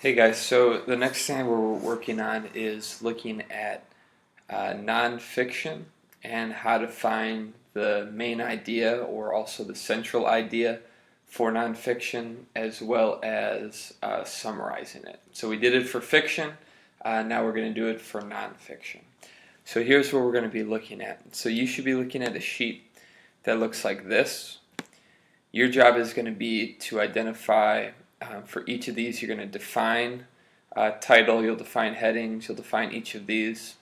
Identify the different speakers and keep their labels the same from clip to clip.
Speaker 1: Hey guys, so the next thing we're working on is looking at nonfiction and how to find the main idea or also the central idea for nonfiction as well as summarizing it. So we did it for fiction, now we're going to do it for nonfiction. So here's what we're going to be looking at. So you should be looking at a sheet that looks like this. Your job is going to be to identify, for each of these, you're going to define title, you'll define headings, you'll define each of these,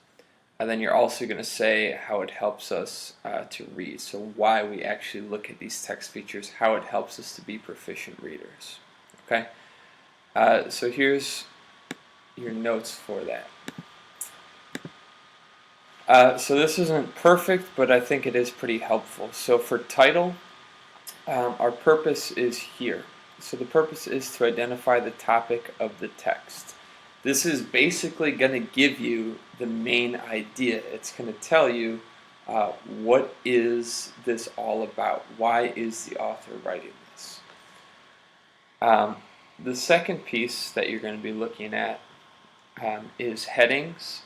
Speaker 1: and then you're also going to say how it helps us to read. So why we actually look at these text features, how it helps us to be proficient readers. Okay? So here's your notes for that. So this isn't perfect, but I think it is pretty helpful. So for title, our purpose is here. So the purpose is to identify the topic of the text. This is basically going to give you the main idea. It's going to tell you what is this all about? Why is the author writing this? The second piece that you're going to be looking at is headings,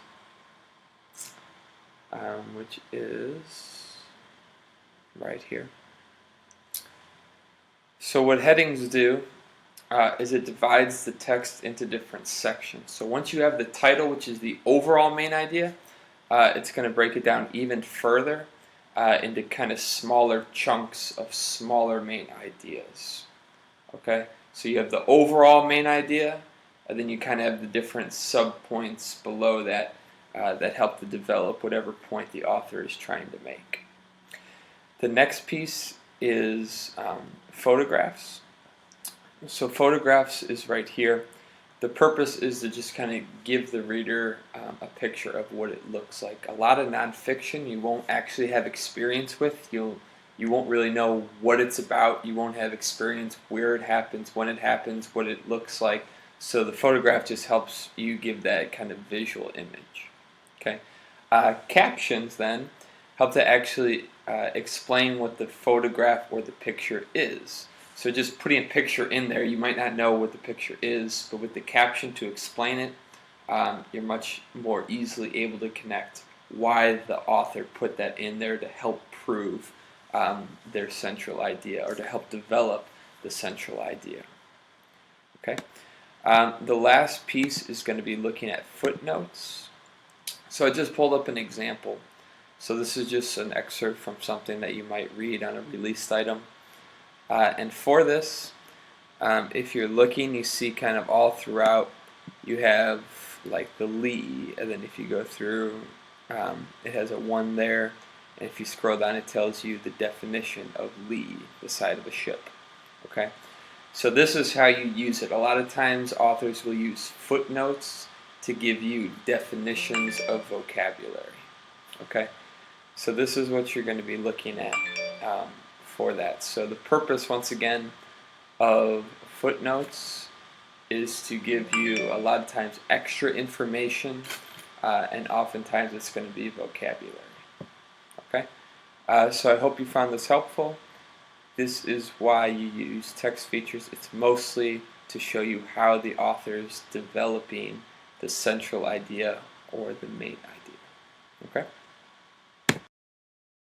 Speaker 1: which is right here. So what headings do is it divides the text into different sections. So once you have the title, which is the overall main idea, it's going to break it down even further into kind of smaller chunks of smaller main ideas. Okay, so you have the overall main idea, and then you kind of have the different subpoints below that that help to develop whatever point the author is trying to make. The next piece is photographs. So photographs is right here. The purpose is to just kind of give the reader a picture of what it looks like. A lot of nonfiction you won't actually have experience with. You won't really know what it's about. You won't have experience where it happens, when it happens, what it looks like. So the photograph just helps you give that kind of visual image. Okay. Captions then help to actually explain what the photograph or the picture is. So just putting a picture in there, you might not know what the picture is, but with the caption to explain it, you're much more easily able to connect why the author put that in there to help prove their central idea or to help develop the central idea. Okay. The last piece is going to be looking at footnotes. So I just pulled up an example. So this is just an excerpt from something that you might read on a released item. And for this, if you're looking, you see kind of all throughout, you have like the lee, and then if you go through, it has a 1 there, and if you scroll down, it tells you the definition of lee, the side of a ship. Okay, so this is how you use it. A lot of times authors will use footnotes to give you definitions of vocabulary. Okay, so this is what you're going to be looking at for that. So the purpose, once again, of footnotes is to give you a lot of times extra information, and oftentimes it's going to be vocabulary. Okay, so I hope you found this helpful. This is why you use text features. It's mostly to show you how the author is developing the central idea or the main idea. Okay.